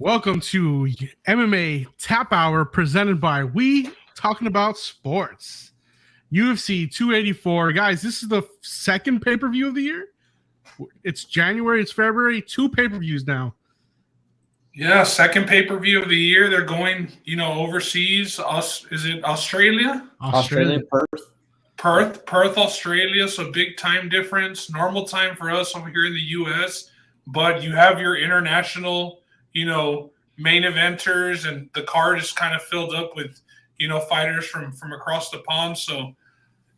Welcome to MMA Tap Hour presented by We Talking About Sports. UFC 284. Guys, this is the second pay-per-view of the year. It's January, it's February, two pay-per-views now. Yeah, second pay-per-view of the year. They're going, overseas. Is it Australia? Australia, Perth, Australia. So big time difference. Normal time for us over here in the U.S. But you have your international, main eventers, and the card is kind of filled up with, fighters from across the pond. So,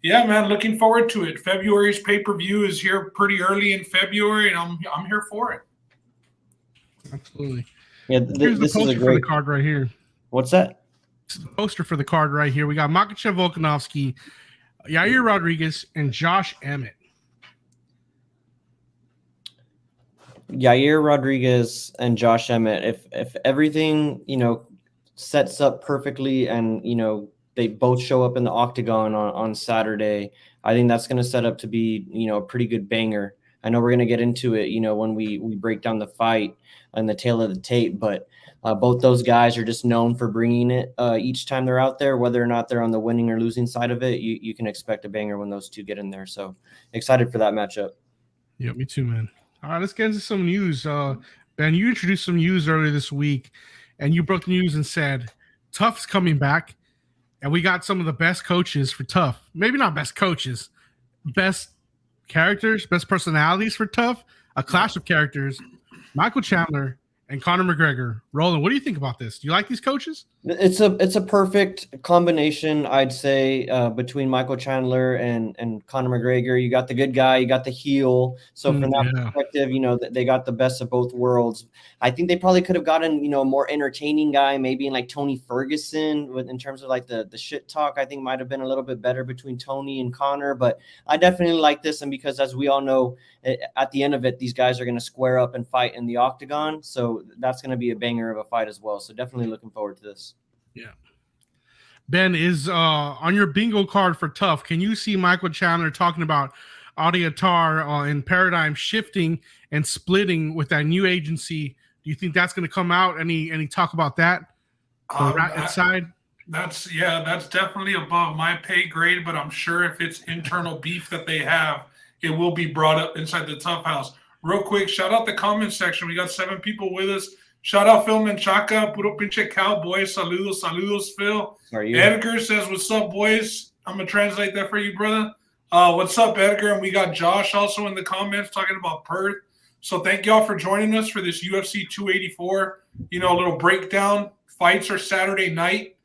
yeah, man, looking forward to it. February's pay-per-view is here pretty early in February, and I'm here for it. Absolutely. Yeah, Here's the poster for the card right here. What's that? This is the poster for the card right here. We got Makhachev Volkanovski, Yair Rodriguez, and Josh Emmett. Yair Rodriguez and Josh Emmett. If everything, sets up perfectly and, they both show up in the octagon on Saturday, I think that's going to set up to be, a pretty good banger. I know we're going to get into it, when we break down the fight and the tail of the tape, but both those guys are just known for bringing it each time they're out there, whether or not they're on the winning or losing side of it. You can expect a banger when those two get in there. So excited for that matchup. Yeah, me too, man. All right, let's get into some news. Ben, you introduced some news earlier this week, and you broke the news and said Tough's coming back, and we got some of the best coaches for Tough. Maybe not best coaches, best characters, best personalities for Tough. A clash of characters. Michael Chandler and Conor McGregor. Roland, what do you think about this? Do you like these coaches? It's a perfect combination, I'd say, between Michael Chandler and Conor McGregor. You got the good guy, you got the heel. So from that perspective, they got the best of both worlds. I think they probably could have gotten, a more entertaining guy, maybe in like Tony Ferguson, in terms of like the shit talk. I think might have been a little bit better between Tony and Conor. But I definitely like this, and because as we all know, at the end of it, these guys are going to square up and fight in the octagon. So that's going to be a banger of a fight as well. So definitely looking forward to this. Yeah. Ben, is on your bingo card for Tough, can you see Michael Chandler talking about Adi Attar and Paradigm shifting and splitting with that new agency? Do you think that's going to come out? Any talk about that? Side? That's definitely above my pay grade, but I'm sure if it's internal beef that they have, it will be brought up inside the Tough House. Real quick, shout out the comment section. We got 7 people with us. Shout out Phil Menchaca, puro pinche cowboy. Saludos, Phil. Edgar says, what's up, boys? I'm going to translate that for you, brother. What's up, Edgar? And we got Josh also in the comments talking about Perth. So thank y'all for joining us for this UFC 284, a little breakdown. Fights are Saturday night.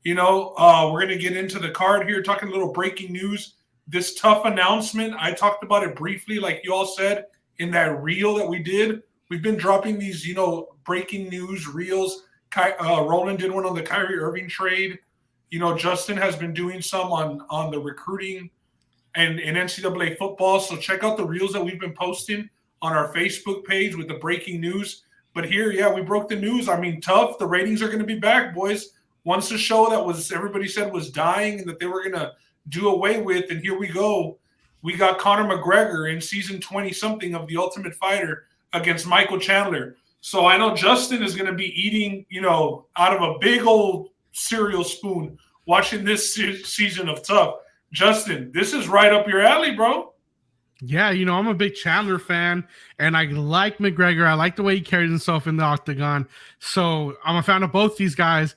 We're going to get into the card here, talking a little breaking news. This Tough announcement, I talked about it briefly, like you all said, in that reel that we did. We've been dropping these, breaking news reels. Roland did one on the Kyrie Irving trade. Justin has been doing some on the recruiting and in NCAA football. So check out the reels that we've been posting on our Facebook page with the breaking news. But here, we broke the news. I mean, Tough, the ratings are going to be back, boys. Once the show that everybody said was dying and that they were going to do away with, and here we go. We got Conor McGregor in season 20-something of The Ultimate Fighter against Michael Chandler. So I know Justin is going to be eating, out of a big old cereal spoon watching this season of Tough. Justin, this is right up your alley, bro. Yeah, I'm a big Chandler fan, and I like McGregor. I like the way he carries himself in the octagon. So I'm a fan of both these guys.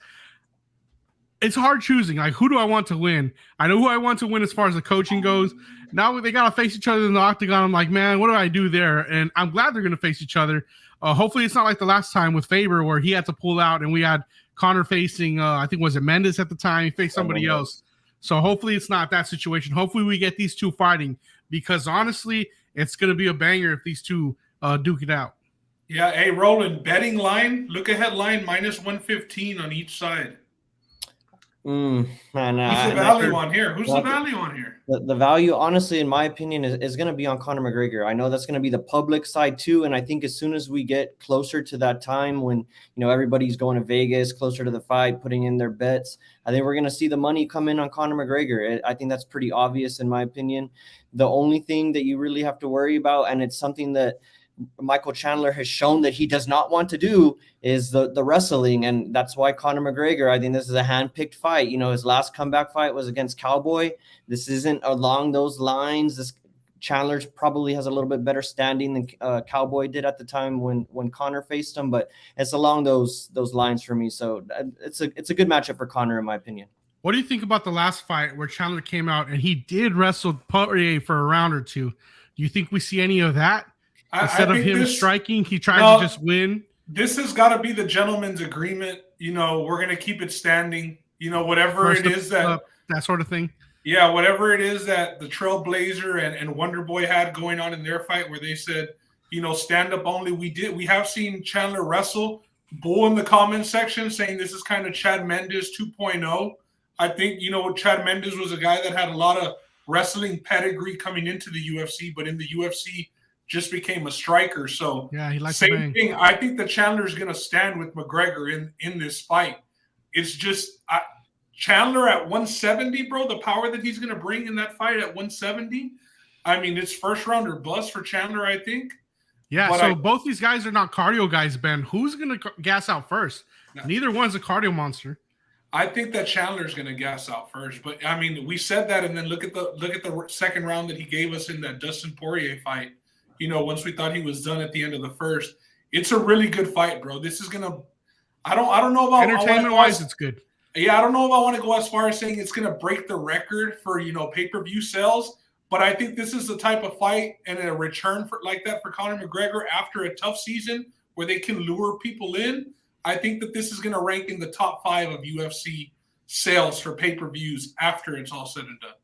It's hard choosing. Like, who do I want to win? I know who I want to win as far as the coaching goes. Now they got to face each other in the octagon. I'm like, man, what do I do there? And I'm glad they're going to face each other. Hopefully it's not like the last time with Faber where he had to pull out and we had Conor facing, I think, was it Mendes at the time? He faced somebody else. So hopefully it's not that situation. Hopefully we get these two fighting because, honestly, it's going to be a banger if these two duke it out. Yeah, hey, Roland, betting line, look-ahead line, -115 on each side. Man, who's the value on here? The value on here? The value, honestly, in my opinion, is going to be on Conor McGregor. I know that's going to be the public side too, and I think as soon as we get closer to that time when everybody's going to Vegas, closer to the fight, putting in their bets, I think we're going to see the money come in on Conor McGregor. I think that's pretty obvious in my opinion. The only thing that you really have to worry about, and it's something that Michael Chandler has shown that he does not want to do is the wrestling. And that's why Conor McGregor, I think this is a hand-picked fight. You know, his last comeback fight was against Cowboy. This isn't along those lines. This Chandler probably has a little bit better standing than Cowboy did at the time when Conor faced him, but it's along those lines for me. So it's a good matchup for Conor, in my opinion. What do you think about the last fight where Chandler came out and he did wrestle Poirier for a round or two? Do you think we see any of that? Instead of him striking, he tried to just win. This has got to be the gentleman's agreement. You know, we're going to keep it standing. You know, whatever it is that sort of thing. Yeah, whatever it is that the Trailblazer and Wonder Boy had going on in their fight, where they said, you know, stand up only. We have seen Chandler wrestle. Bull in the comment section saying this is kind of Chad Mendes 2.0. I think, you know, Chad Mendes was a guy that had a lot of wrestling pedigree coming into the UFC, but in the UFC just became a striker. So yeah, he likes same thing. I think that Chandler's going to stand with McGregor in this fight. It's just Chandler at 170, bro, the power that he's going to bring in that fight at 170. I mean, it's first round or bust for Chandler, I think. Yeah, but so both these guys are not cardio guys, Ben. Who's going to gas out first? No. Neither one's a cardio monster. I think that Chandler's going to gas out first, but I mean, we said that, and then look at the second round that he gave us in that Dustin Poirier fight. You know, once we thought he was done at the end of the first, it's a really good fight, bro. This is gonna. I don't know about entertainment-wise, it's good. Yeah, I don't know if I want to go as far as saying it's gonna break the record for pay-per-view sales, but I think this is the type of fight and a return for like that for Conor McGregor after a tough season where they can lure people in. I think that this is going to rank in the top 5 of UFC sales for pay-per-views after it's all said and done.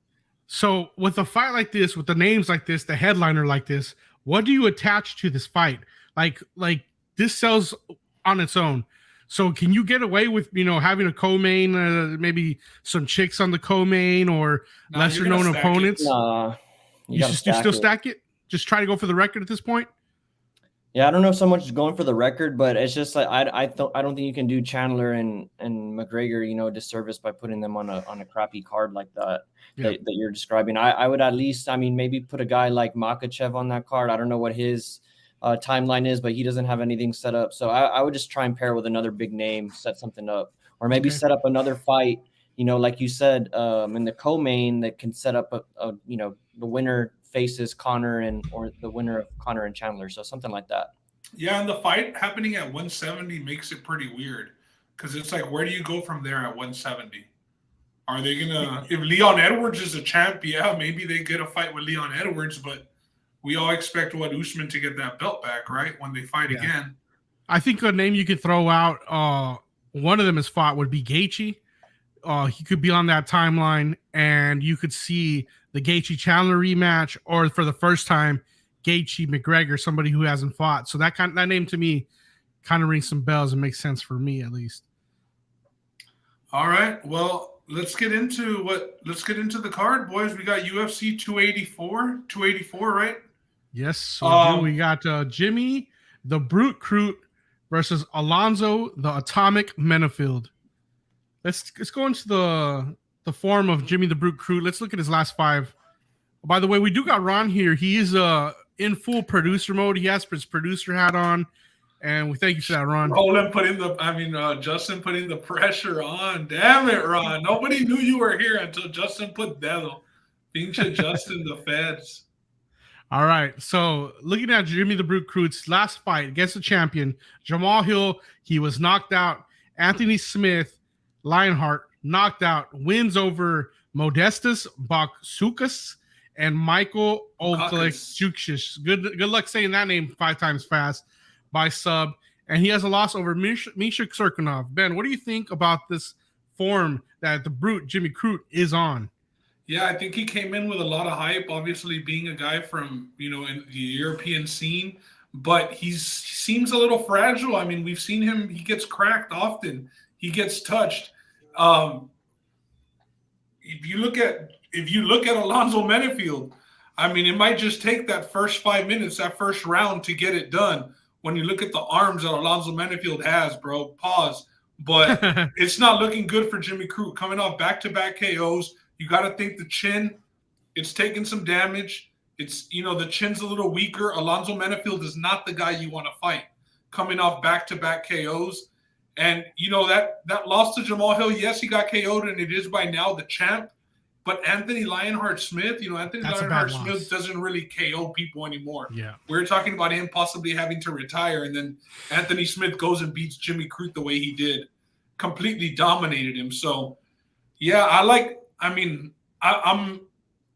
So with a fight like this, with the names like this, the headliner like this, what do you attach to this fight? Like this sells on its own. So can you get away with, having a co-main, maybe some chicks on the co-main or lesser known opponents? You still stack it? Just try to go for the record at this point? Yeah, I don't know if so much going for the record, but it's just like I don't think you can do Chandler and McGregor, disservice by putting them on a crappy card like that that you're describing. I would at least, maybe put a guy like Makhachev on that card. I don't know what his timeline is, but he doesn't have anything set up. So I would just try and pair with another big name, set something up, or maybe set up another fight. Like you said, in the co-main that can set up the winner faces Conor or the winner of Conor and Chandler, so something like that. Yeah, and the fight happening at 170 makes it pretty weird because it's like, where do you go from there at 170? Are they gonna? If Leon Edwards is a champ, yeah, maybe they get a fight with Leon Edwards, but we all expect Usman to get that belt back, right? When they fight again. I think a name you could throw out, one of them is fought would be Gaethje. He could be on that timeline, and you could see the Gaethje Chandler rematch, or for the first time, Gaethje McGregor, somebody who hasn't fought. So that name to me kind of rings some bells and makes sense for me at least. All right, well, let's get into the card, boys. We got UFC 284, right? Yes, we got Jimmy the Brute Crute versus Alonzo the Atomic Menafield. Let's go into the form of Jimmy the Brute Crute. Let's look at his last 5. By the way, we do got Ron here. He is in full producer mode. He has his producer hat on, and we thank you for that, Ron. Justin putting the pressure on. Damn it, Ron. Nobody knew you were here until Justin put dedo. Pinche Justin the feds. All right, so looking at Jimmy the Brute Crute's last fight against the champion, Jamal Hill, he was knocked out. Anthony Smith, Lionheart, knocked out. Wins over Modestas Baksukas and Michael Oklek. Good luck saying that name 5 times fast by sub. And he has a loss over Misha Cirkunov. Ben, what do you think about this form that the Brute, Jimmy Crute, is on? Yeah, I think he came in with a lot of hype, obviously being a guy from, in the European scene, but he seems a little fragile. I mean, we've seen him, he gets cracked often. He gets touched. If you look at Alonzo Menafield, it might just take that first 5 minutes, that first round to get it done. When you look at the arms that Alonzo Menafield has, bro, pause. But it's not looking good for Jimmy Crute coming off back-to-back KOs. You got to think the chin, it's taking some damage. It's, the chin's a little weaker. Alonzo Menifield is not the guy you want to fight coming off back-to-back KOs. And, that loss to Jamal Hill, yes, he got KO'd, and it is by now the champ. But Anthony Lionheart-Smith, Anthony Lionheart-Smith doesn't really KO people anymore. Yeah. We're talking about him possibly having to retire, and then Anthony Smith goes and beats Jimmy Crute the way he did. Completely dominated him. So, yeah, I'm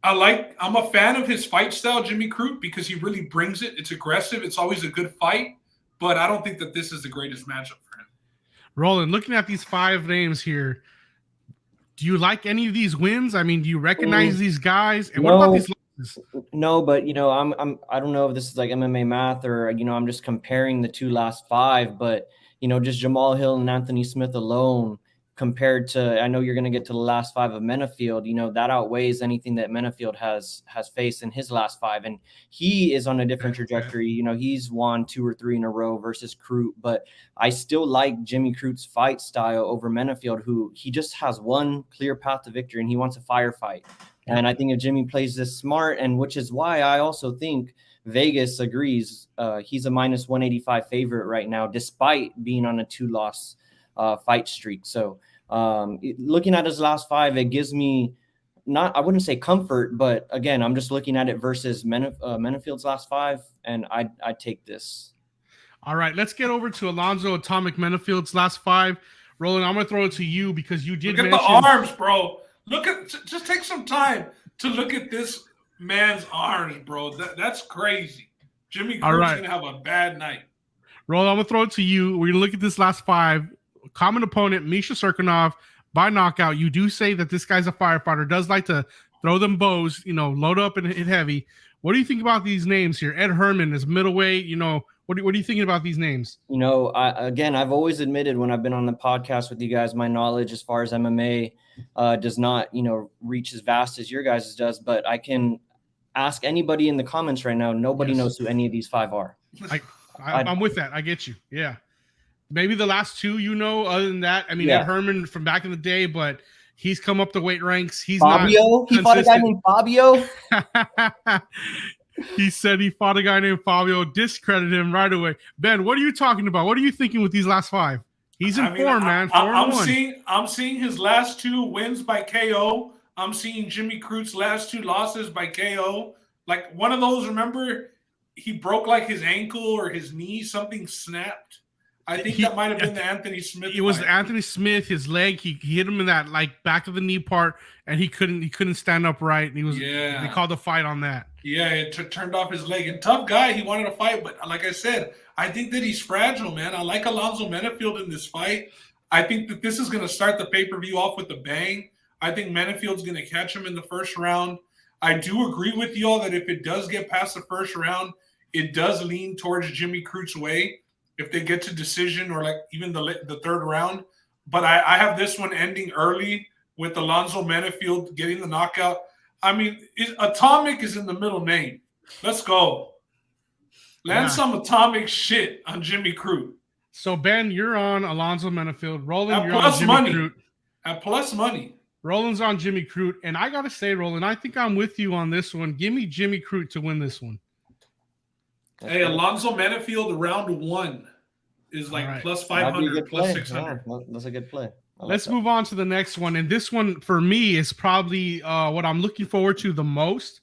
a fan of his fight style, Jimmy Crute, because he really brings it. It's aggressive. It's always a good fight, but I don't think that this is the greatest matchup for him. Roland, looking at these 5 names here, do you like any of these wins? I mean, do you recognize these guys? And what about these losses? No, but I don't know if this is like MMA math or I'm just comparing the 2 last 5, but just Jamal Hill and Anthony Smith alone compared to, I know you're going to get to the last 5 of Menifield, that outweighs anything that Menifield has faced in his last 5. And he is on a different trajectory. He's won 2 or 3 in a row versus Crute, but I still like Jimmy Crute's fight style over Menifield, who he just has one clear path to victory and he wants a firefight. And I think if Jimmy plays this smart, and which is why I also think Vegas agrees, he's a minus 185 favorite right now, despite being on a 2-loss fight streak. So looking at his last 5, it gives me I wouldn't say comfort, but again, I'm just looking at it versus Menifield's last 5, and I'd take this. All right, let's get over to Alonzo Atomic Menifield's last 5. Roland, I'm going to throw it to you because you did look at the arms, bro. Just take some time to look at this man's arms, bro. That's crazy. Jimmy Crute's going to have a bad night. Roland, I'm going to throw it to you. We're going to look at this last 5. Common opponent, Misha Serkinov, by knockout. You do say that this guy's a firefighter, does like to throw them bows, load up and hit heavy. What do you think about these names here? Ed Herman is middleweight. What are you thinking about these names? I've always admitted when I've been on the podcast with you guys, my knowledge as far as MMA does not, reach as vast as your guys' does. But I can ask anybody in the comments right now. Nobody knows who any of these 5 are. I'm with that. I get you. Yeah. Maybe the last 2, other than that. I mean, Ed Herman from back in the day, but he's come up the weight ranks. He's Fabio. He fought a guy named Fabio. He said he fought a guy named Fabio, discredited him right away. Ben, what are you talking about? What are you thinking with these last 5? He's in form, man. I'm seeing his last 2 wins by KO. I'm seeing Jimmy Crute's last 2 losses by KO. Like one of those, remember, he broke like his ankle or his knee, something snapped. I think that might have been the Anthony Smith. It was Anthony Smith, his leg. He hit him in that like back of the knee part, and he couldn't stand upright. And they called the fight on that. Yeah, it turned off his leg. And tough guy, he wanted to fight, but like I said, I think that he's fragile, man. I like Alonzo Menifield in this fight. I think that this is going to start the pay-per-view off with a bang. I think Menifield's going to catch him in the first round. I do agree with y'all that if it does get past the first round, it does lean towards Jimmy Crute's way if they get to decision or like even the third round. But I have this one ending early with Alonzo Menifield getting the knockout. I mean, Atomic is in the middle name. Let's go. Land some atomic shit on Jimmy Crute. So, Ben, you're on Alonzo Menifield. Roland, you're on Jimmy Crute. At plus money. Roland's on Jimmy Crute. And I got to say, Roland, I think I'm with you on this one. Give me Jimmy Crute to win this one. Hey, Alonzo Menifield round 1 is like plus 500, plus 600. Yeah, that's a good play. Let's move on to the next one. And this one, for me, is probably what I'm looking forward to the most.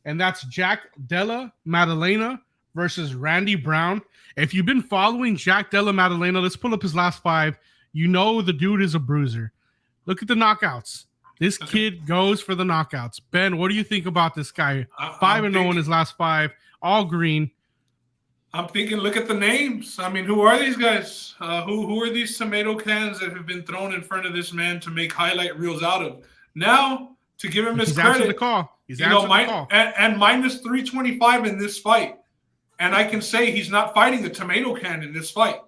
And that's Jack Della Maddalena versus Randy Brown. If you've been following Jack Della Maddalena, let's pull up his last 5. The dude is a bruiser. Look at the knockouts. This kid goes for the knockouts. Ben, what do you think about this guy? 5-0 in his last 5, all green. I'm thinking, look at the names. I mean, who are these guys? Who are these tomato cans that have been thrown in front of this man to make highlight reels out of? Now, to give him his credit, answered the call. He's answered the call. And minus 325 in this fight. And I can say he's not fighting a tomato can in this fight.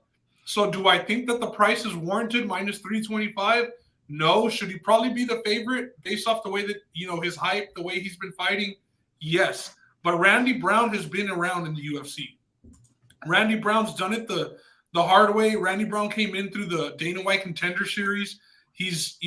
So do I think that the price is warranted minus 325? No. Should he probably be the favorite based off the way that, his hype, the way he's been fighting? Yes. But Randy Brown has been around in the UFC. Randy Brown's done it the hard way. Randy Brown came in through the Dana White Contender Series. He's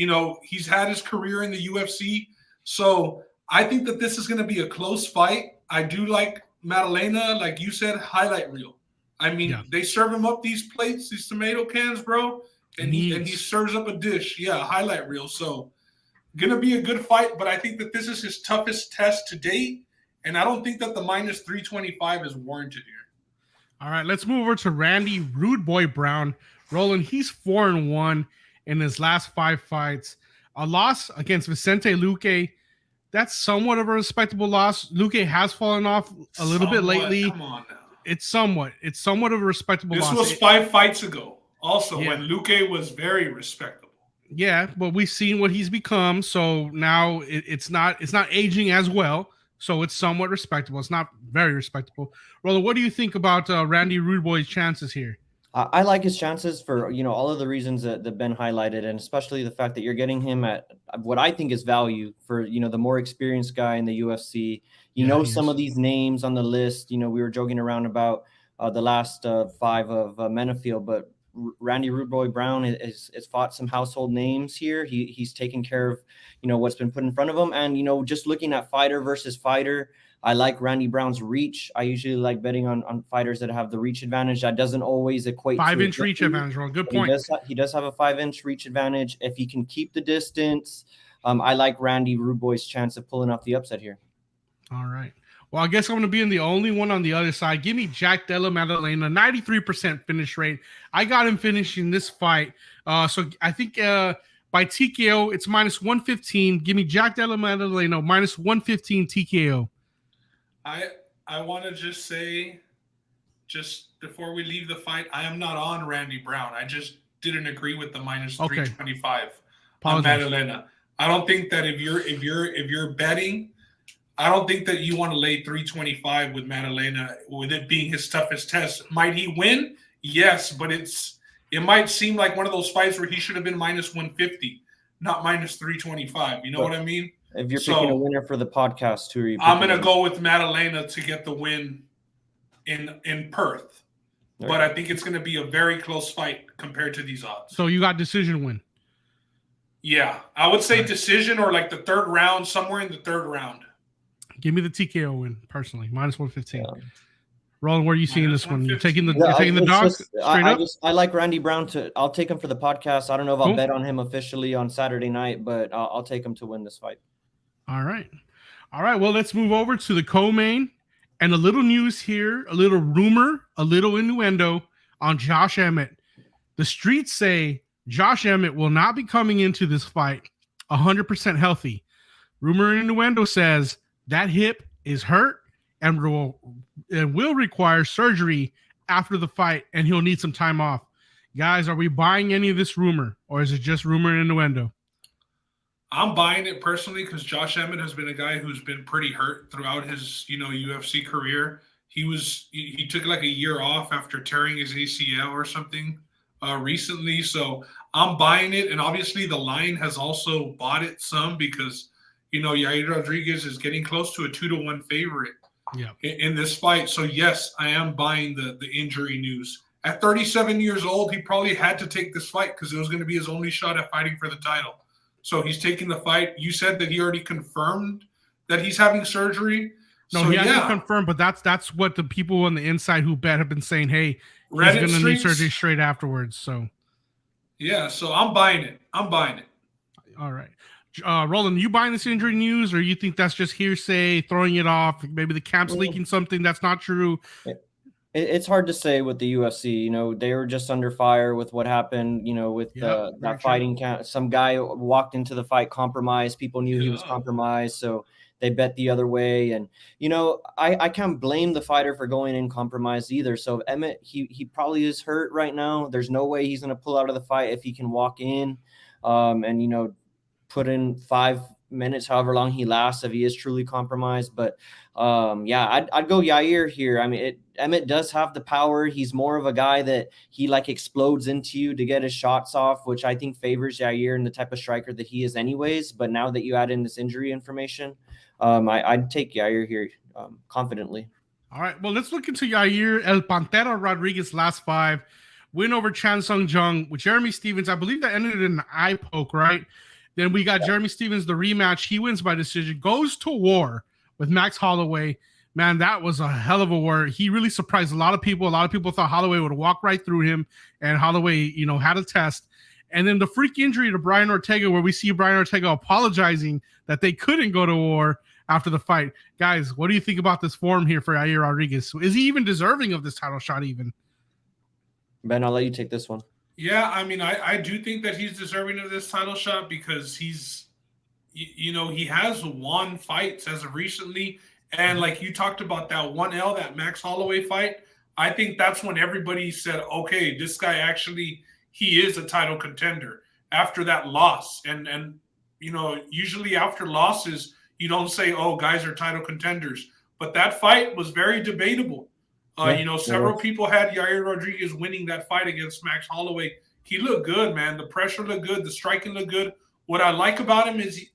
had his career in the UFC. So I think that this is going to be a close fight. I do like Madalena, like you said, highlight reel. I mean, they serve him up these plates, these tomato cans, bro, and he serves up a dish. Yeah, highlight reel. So gonna be a good fight, but I think that this is his toughest test to date, and I don't think that the minus 325 is warranted here. All right, let's move over to Randy Rude Boy Brown. Roland, he's 4-1 in his last 5 fights. A loss against Vicente Luque. That's somewhat of a respectable loss. Luque has fallen off a little bit lately. Come on now. It's somewhat of a respectable loss. This was 5 fights ago, also, when Luque was very respectable. Yeah, but we've seen what he's become, so now it's not aging as well. So it's somewhat respectable. It's not very respectable. Roland, what do you think about Randy Rude Boy's chances here? I like his chances for, all of the reasons that Ben highlighted, and especially the fact that you're getting him at what I think is value for, the more experienced guy in the UFC. Some of these names on the list, we were joking around about the last 5 of Menafield, but Randy Rude Boy Brown has fought some household names here. He's taken care of, what's been put in front of him. And, just looking at fighter versus fighter, I like Randy Brown's reach. I usually like betting on fighters that have the reach advantage. That doesn't always equate 5-inch reach advantage. Good point. He does have a 5-inch reach advantage. If he can keep the distance, I like Randy Rude Boy's chance of pulling off the upset here. All right. Well, I guess I'm going to be in the only one on the other side. Give me Jack Della Maddalena, 93% finish rate. I got him finishing this fight. So I think by TKO, it's minus 115. Give me Jack Della Maddalena, minus 115 TKO. I want to just say, just before we leave the fight, I am not on Randy Brown. I just didn't agree with the minus 325 on Maddalena. I don't think that if you're betting, I don't think that you want to lay 325 with Maddalena, with it being his toughest test. Might he win? Yes, but it might seem like one of those fights where he should have been minus 150, not minus 325. You know what I mean? If you're picking a winner for the podcast, who are you picking? I'm going to go with Maddalena to get the win in Perth. Right. But I think it's going to be a very close fight compared to these odds. So you got decision win? Yeah. I would say decision or like the third round, somewhere in the third round. Give me the TKO win, personally. Minus 115. Yeah. Roland, where are you seeing this one? You're taking the dog straight up? I like Randy Brown I'll take him for the podcast. I don't know if I'll bet on him officially on Saturday night, but I'll take him to win this fight. All right. Well, let's move over to the co-main. And a little news here, a little rumor, a little innuendo on Josh Emmett. The streets say Josh Emmett will not be coming into this fight 100% healthy. Rumor and innuendo says that hip is hurt and will require surgery after the fight, and he'll need some time off. Guys, are we buying any of this rumor, or is it just rumor and innuendo? I'm buying it personally because Josh Emmett has been a guy who's been pretty hurt throughout his, UFC career. He took like a year off after tearing his ACL or something recently. So I'm buying it. And obviously the line has also bought it some because, Yair Rodriguez is getting close to a 2-1 favorite in this fight. So yes, I am buying the injury news. At 37 years old, he probably had to take this fight because it was going to be his only shot at fighting for the title. So he's taking the fight. You said that he already confirmed that he's having surgery. No, he hasn't confirmed, but that's what the people on the inside who bet have been saying. Hey, he's going to need surgery straight afterwards. So yeah, so I'm buying it. All right. Roland, you buying this injury news, or you think that's just hearsay, throwing it off? Maybe the camp's leaking something that's not true. It's hard to say with the UFC. They were just under fire with what happened, with that fighting camp. Some guy walked into the fight compromised. People knew he was compromised, so they bet the other way. And, I can't blame the fighter for going in compromised either. So Emmett, he probably is hurt right now. There's no way he's going to pull out of the fight if he can walk in and, put in 5 minutes, however long he lasts, if he is truly compromised. But I'd go Yair here. I mean, Emmett does have the power. He's more of a guy that he explodes into you to get his shots off, which I think favors Yair and the type of striker that he is anyways. But now that you add in this injury information, I'd take Yair here confidently. All right, well, let's look into Yair El Pantera Rodriguez last 5. Win over Chan Sung Jung with Jeremy Stevens. I believe that ended in an eye poke, right? Then we got Jeremy Stevens, the rematch. He wins by decision, goes to war with Max Holloway. Man, that was a hell of a war. He really surprised a lot of people. A lot of people thought Holloway would walk right through him, and Holloway, had a test. And then the freak injury to Brian Ortega, where we see Brian Ortega apologizing that they couldn't go to war after the fight. Guys, what do you think about this form here for Yair Rodriguez? Is he even deserving of this title shot even? Ben, I'll let you take this one. Yeah, I mean, I do think that he's deserving of this title shot because he's, he has won fights as of recently. And like you talked about that 1L, that Max Holloway fight, I think that's when everybody said, okay, this guy actually, he is a title contender after that loss. And usually after losses, you don't say, oh, guys are title contenders. But that fight was very debatable. Several people had Yair Rodriguez winning that fight against Max Holloway. He looked good, man. The pressure looked good. The striking looked good. What I like about him is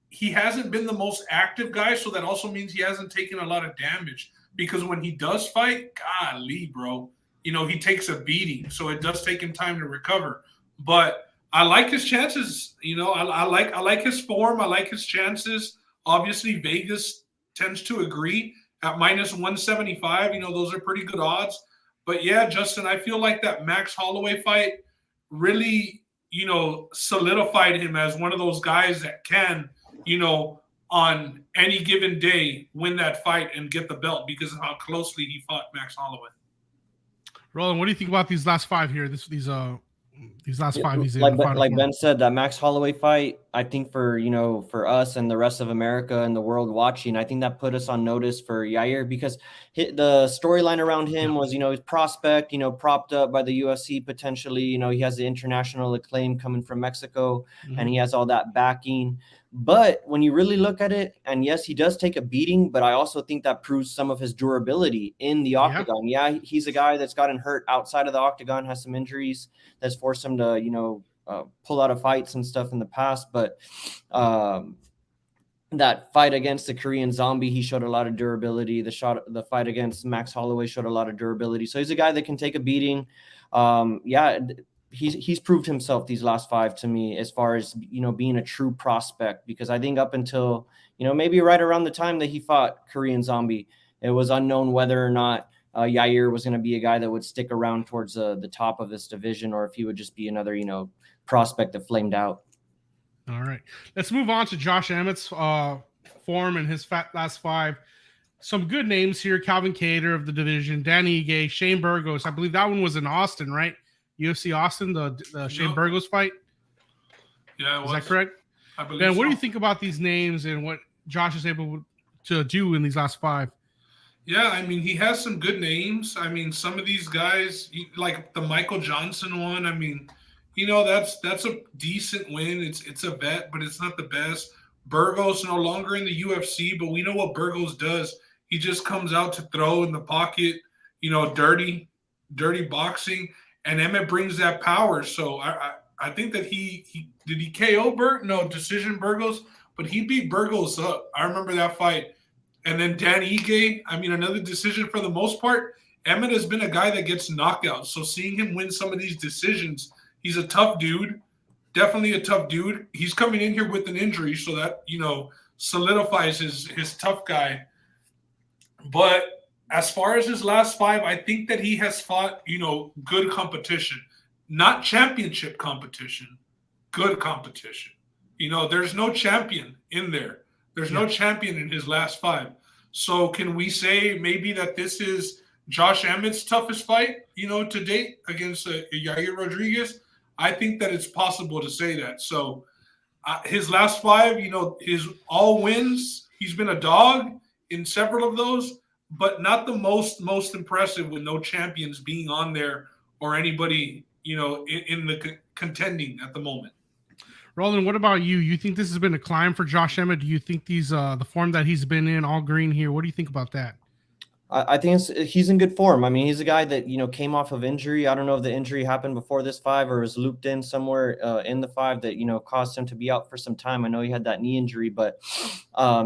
he hasn't been the most active guy, so that also means he hasn't taken a lot of damage. Because when he does fight, golly, bro, he takes a beating. So it does take him time to recover. But I like his chances. I like his form. I like his chances. Obviously, Vegas tends to agree. At minus 175, those are pretty good odds. But yeah, Justin, I feel like that Max Holloway fight really, solidified him as one of those guys that can, on any given day, win that fight and get the belt because of how closely he fought Max Holloway. Roland, what do you think about these last five here? These last five. He's like Ben said, that Max Holloway fight, I think for us and the rest of America and the world watching, I think that put us on notice for Yair because the storyline around him was, his prospect, propped up by the UFC potentially. He has the international acclaim coming from Mexico, and he has all that backing. But when you really look at it, and yes, he does take a beating, but I also think that proves some of his durability in the octagon. Yeah, he's a guy that's gotten hurt outside of the octagon, has some injuries that's forced him to, pull out of fights and stuff in the past. But that fight against the Korean Zombie, he showed a lot of durability. The fight against Max Holloway showed a lot of durability. So he's a guy that can take a beating. He's proved himself these last five to me as far as, being a true prospect, because I think up until, maybe right around the time that he fought Korean Zombie, it was unknown whether or not Yair was going to be a guy that would stick around towards the top of this division, or if he would just be another, prospect that flamed out. All right. Let's move on to Josh Emmett's form and his last five. Some good names here. Calvin Kattar of the division, Danny Ige, Shane Burgos. I believe that one was in Austin, right? UFC Austin, the Shane Burgos fight. Yeah, is that correct? I believe. Ben, what do you think about these names and what Josh is able to do in these last five? Yeah, I mean, he has some good names. I mean, some of these guys, like the Michael Johnson one. I mean, that's a decent win. It's a vet, but it's not the best. Burgos no longer in the UFC, but we know what Burgos does. He just comes out to throw in the pocket. Dirty boxing. And Emmett brings that power. So I think that he KO Burt? No, decision Burgos, but he beat Burgos up. I remember that fight. And then Dan Ige, another decision for the most part. Emmett has been a guy that gets knockouts. So seeing him win some of these decisions, he's a tough dude. Definitely a tough dude. He's coming in here with an injury, so that, solidifies his tough guy. But as far as his last five, I think that he has fought, good competition, not championship competition, good competition. There's no champion in there. There's no champion in his last five. So can we say maybe that this is Josh Emmett's toughest fight, to date against Yair Rodriguez? I think that it's possible to say that. So his last five, his all wins. He's been a dog in several of those, but not the most impressive, with no champions being on there or anybody, in the contending at the moment. Roland, what about you? You think this has been a climb for Josh Emmett? Do you think these the form that he's been in, all green here? What do you think about that? I think he's in good form. I mean, he's a guy that, came off of injury. I don't know if the injury happened before this five or was looped in somewhere in the five that, caused him to be out for some time. I know he had that knee injury, but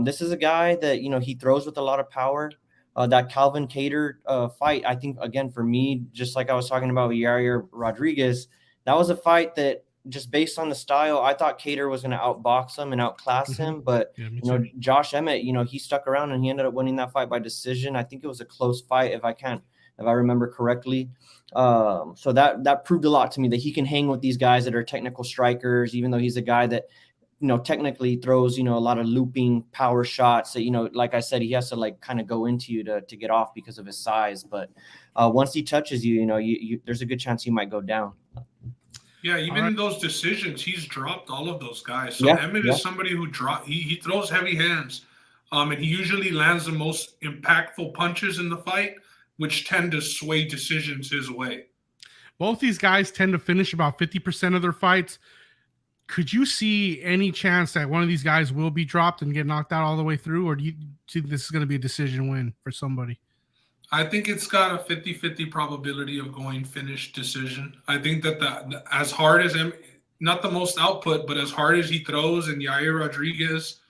this is a guy that, he throws with a lot of power. That Calvin Kattar fight, I think, again, for me, just like I was talking about with Yair Rodriguez, that was a fight that just based on the style, I thought Cater was going to outbox him and outclass him. But, Yeah, me you know, too. Josh Emmett, you know, he stuck around and he ended up winning that fight by decision. I think it was a close fight, if I remember correctly. So that proved a lot to me that he can hang with these guys that are technical strikers, even though he's a guy that, you know, technically throws, you know, a lot of looping power shots that, you know, like I said, he has to like kind of go into you to get off because of his size. But once he touches you, you know, there's a good chance you might go down. Yeah, even in those decisions, he's dropped all of those guys. So Yeah, Emmett is somebody who he throws heavy hands, and he usually lands the most impactful punches in the fight, which tend to sway decisions his way. Both these guys tend to finish about 50% of their fights. Could you see any chance that one of these guys will be dropped and get knocked out all the way through, or do you think this is going to be a decision win for somebody? I think it's got a 50-50 probability of going finish decision. I think that as hard as him, not the most output, but as hard as he throws, and Yair Rodriguez,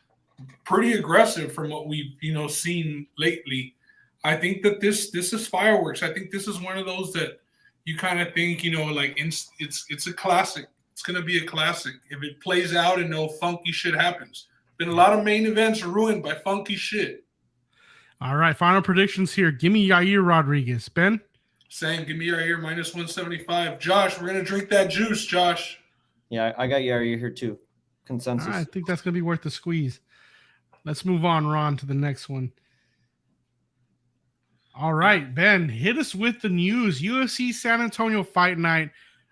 pretty aggressive from what we've seen lately. I think that this is fireworks. I think this is one of those that you kind of think like it's a classic. It's going to be a classic if it plays out and no funky shit happens. Been a lot of main events ruined by funky shit. All right, final predictions here. Give me Yair Rodriguez. Ben? Saying, give me Yair minus 175. Josh, we're going to drink that juice, Josh. Yeah, I got Yair here too. Consensus. I think that's going to be worth the squeeze. Let's move on, Ron, to the next one. All right, Ben, hit us with the news. UFC San Antonio Fight Night.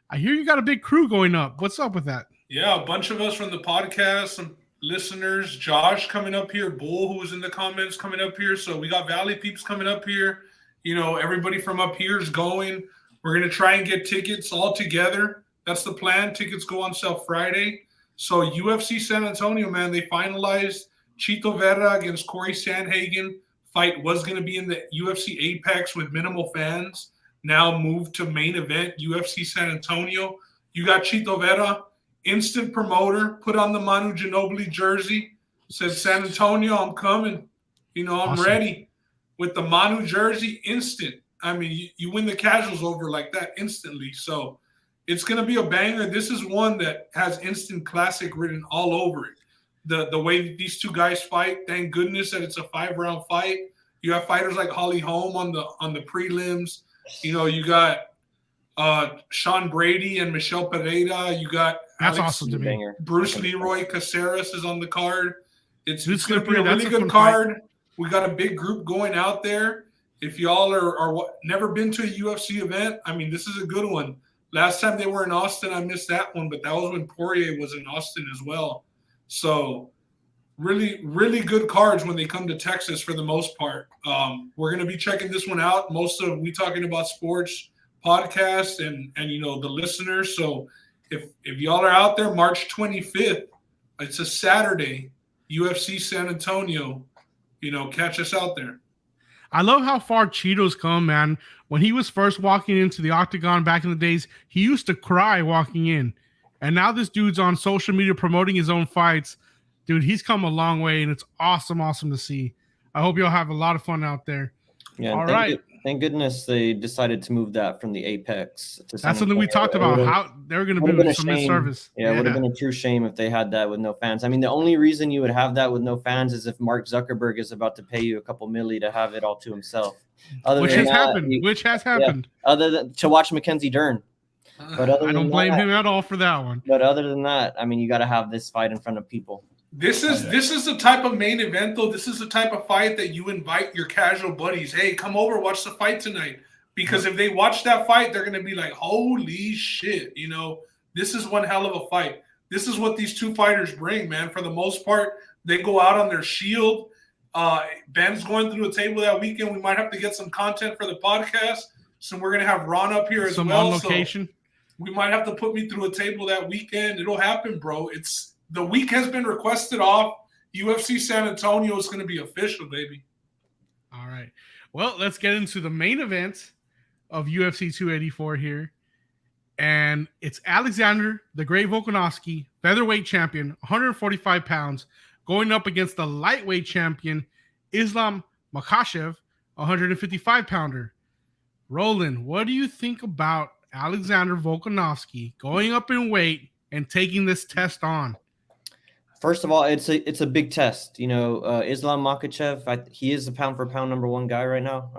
I hear you got a big crew going up. What's up with that? Yeah, a bunch of us from the podcast, some listeners. Josh coming up here, Bull, who was in the comments, coming up here. So we got Valley Peeps coming up here. Everybody from up here is going. We're going to try and get tickets all together. That's the plan. Tickets go on sale Friday. So UFC San Antonio, man, they finalized Chito Vera against Corey Sandhagen. Fight was going to be in the UFC Apex with minimal fans. Now moved to main event, UFC San Antonio. You got Chito Vera, instant promoter, put on the Manu Ginobili jersey, said, San Antonio, I'm coming. I'm Awesome. ready. With the Manu jersey, instant. I mean, you win the casuals over like that instantly. So it's going to be a banger. This is one that has instant classic written all over it. The way these two guys fight, thank goodness that it's a 5-round fight. You have fighters like Holly Holm on the prelims. You got Sean Brady and Michelle Pereira. You got That's awesome to me. Bruce Leroy Caceres is on the card. It's going to be a that's really good card. Fight. We got a big group going out there. If y'all are never been to a UFC event, I mean, this is a good one. Last time they were in Austin, I missed that one, but that was when Poirier was in Austin as well. So really, really good cards when they come to Texas for the most part. We're going to be checking this one out. Most of We Talking About Sports podcast and the listeners. So if y'all are out there, March 25th, it's a Saturday, UFC San Antonio, catch us out there. I love how far Cheeto's come, man. When he was first walking into the octagon back in the days, he used to cry walking in. And now this dude's on social media promoting his own fights. Dude, he's come a long way, and it's awesome to see. I hope you'll have a lot of fun out there. Yeah, all right. Thank goodness they decided to move that from the Apex to That's something we talked about, how they were going to do some service. Yeah, it would have been a true shame if they had that with no fans. I mean, the only reason you would have that with no fans is if Mark Zuckerberg is about to pay you a couple $1 to have it all to himself. Which has happened. Yeah, other than to watch Mackenzie Dern. But I don't blame him at all for that one. But other than that, I mean, you got to have this fight in front of people. This is the type of main event, though. This is the type of fight that you invite your casual buddies. Hey, come over, watch the fight tonight. Because if they watch that fight, they're going to be like, holy shit, this is one hell of a fight. This is what these two fighters bring, man. For the most part, they go out on their shield. Ben's going through a table that weekend. We might have to get some content for the podcast. So we're going to have Ron up here as well. Some on location. So we might have to put me through a table that weekend. It'll happen, bro. The week has been requested off. UFC San Antonio is going to be official, baby. All right. Well, let's get into the main event of UFC 284 here. And it's Alexander the Great Volkanovski, featherweight champion, 145 pounds, going up against the lightweight champion, Islam Makhachev, 155-pounder. Roland, what do you think about Alexander Volkanovski going up in weight and taking this test on? First of all, it's a big test. Islam Makhachev, he is the pound for pound number one guy right now.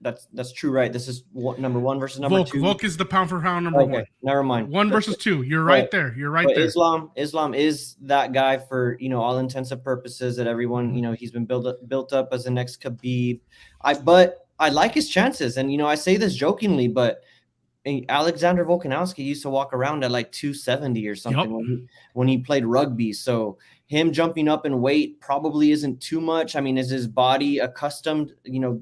That's true, right? This is number one versus number two. Volk is the pound for pound number one. Never mind. One versus two. You're right there. You're right there. Islam is that guy for all intents and purposes that everyone he's been built up as the next Khabib. But I like his chances, and I say this jokingly, but Alexander Volkanovski used to walk around at like 270 or something when he played rugby. So him jumping up in weight probably isn't too much. I mean, is his body accustomed,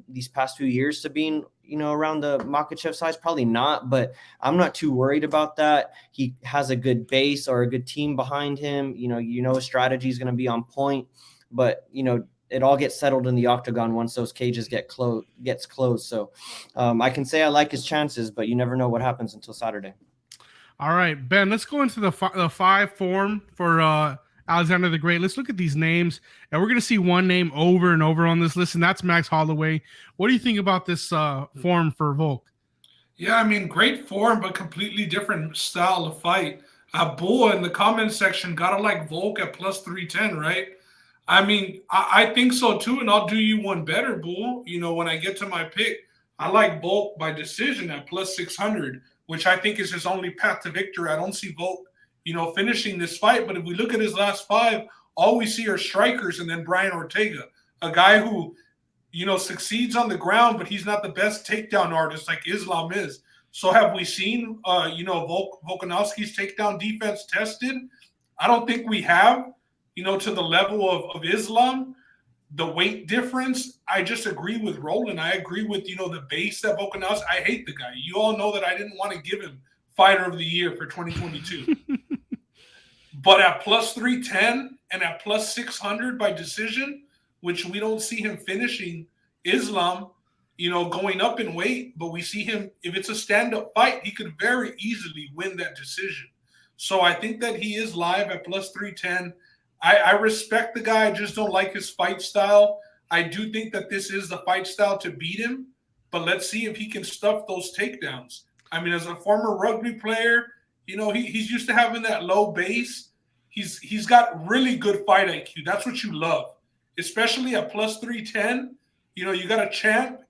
these past few years to being, around the Makhachev size? Probably not, but I'm not too worried about that. He has a good base or a good team behind him. His strategy is going to be on point, but, it all gets settled in the octagon once those cages gets closed. So I can say I like his chances, but you never know what happens until Saturday. All right, Ben, let's go into the five form for Alexander the Great. Let's look at these names, and we're going to see one name over and over on this list, and that's Max Holloway. What do you think about this form for Volk? Yeah, I mean, great form, but completely different style of fight. Bull in the comment section, gotta like Volk at plus 310, right? I mean, I think so too, and I'll do you one better, Bull. When I get to my pick, I like Volk by decision at plus 600, which I think is his only path to victory. I don't see Volk, finishing this fight. But if we look at his last five, all we see are strikers and then Brian Ortega, a guy who, succeeds on the ground, but he's not the best takedown artist like Islam is. So have we seen, Volkanovski's takedown defense tested? I don't think we have. To the level of Islam, the weight difference, I just agree with Roland. I agree with, the base that Volkanovski, I hate the guy. You all know that I didn't want to give him Fighter of the Year for 2022. But at plus 310 and at plus 600 by decision, which we don't see him finishing Islam, going up in weight, but we see him, if it's a stand-up fight, he could very easily win that decision. So I think that he is live at plus 310. I respect the guy. I just don't like his fight style. I do think that this is the fight style to beat him, but let's see if he can stuff those takedowns. I mean, as a former rugby player, he's used to having that low base. He's got really good fight IQ. That's what you love, especially at plus 310. You got a champ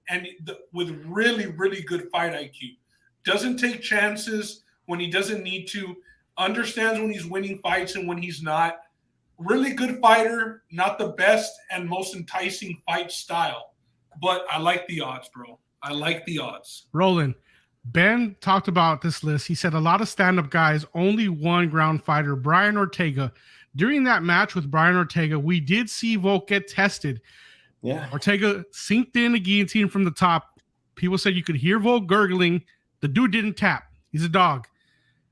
with really, really good fight IQ. Doesn't take chances when he doesn't need to. Understands when he's winning fights and when he's not. Really good fighter, not the best and most enticing fight style. But I like the odds, bro. I like the odds. Roland, Ben talked about this list. He said a lot of stand-up guys, only one ground fighter, Brian Ortega. During that match with Brian Ortega, we did see Volk get tested. Yeah. Ortega sinked in a guillotine from the top. People said you could hear Volk gurgling. The dude didn't tap. He's a dog.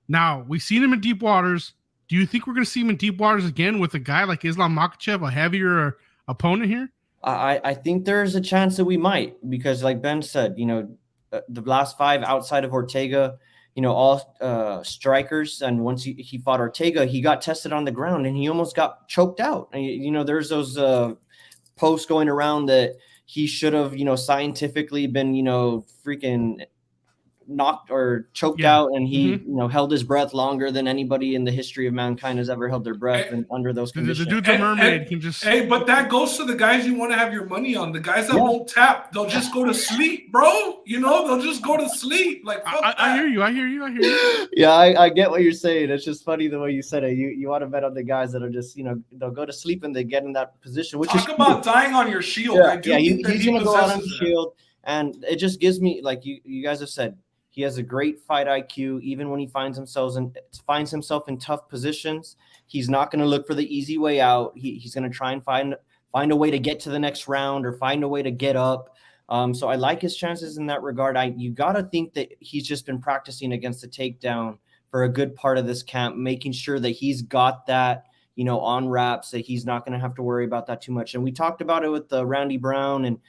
Now, we've seen him in deep waters. Do you think we're going to see him in deep waters again with a guy like Islam Makhachev, a heavier opponent here? I think there's a chance that we might, because like Ben said, the last five outside of Ortega, all strikers. And once he fought Ortega, he got tested on the ground and he almost got choked out. And, there's those posts going around that he should have, scientifically been, freaking knocked or choked out, and he held his breath longer than anybody in the history of mankind has ever held their breath and under those conditions. The dude's a mermaid. Can just but that goes to the guys you want to have your money on. The guys that won't tap, they'll just go to sleep, bro. They'll just go to sleep. Like I hear you. Yeah, I get what you're saying. It's just funny the way you said it. You want to bet on the guys that are just they'll go to sleep and they get in that position. Which talk about dying on your shield. He's gonna go out on the shield, and it just gives me, like you guys have said, he has a great fight IQ. Even when he finds himself in tough positions, he's not going to look for the easy way out. He's going to try and find a way to get to the next round or find a way to get up. So I like his chances in that regard. You got to think that he's just been practicing against the takedown for a good part of this camp, making sure that he's got that, on wraps, that he's not going to have to worry about that too much. And we talked about it with Randy Brown and,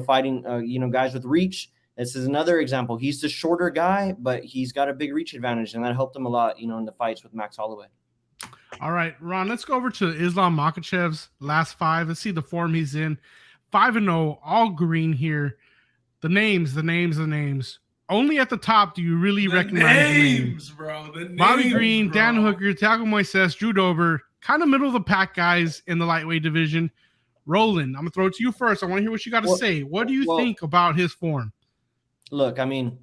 fighting, guys with reach. This is another example. He's the shorter guy, but he's got a big reach advantage, and that helped him a lot, in the fights with Max Holloway. All right, Ron, let's go over to Islam Makhachev's last five. Let's see the form he's in. 5-0, all green here. The names. only at the top do you really The recognize the names, names, bro. The names, Bobby Green, bro. Dan Hooker, Thiago Moises, Drew Dober, kind of middle of the pack guys in the lightweight division. Roland, I'm gonna throw it to you first. I want to hear what you got to say. What do you think about his form? Look, I mean,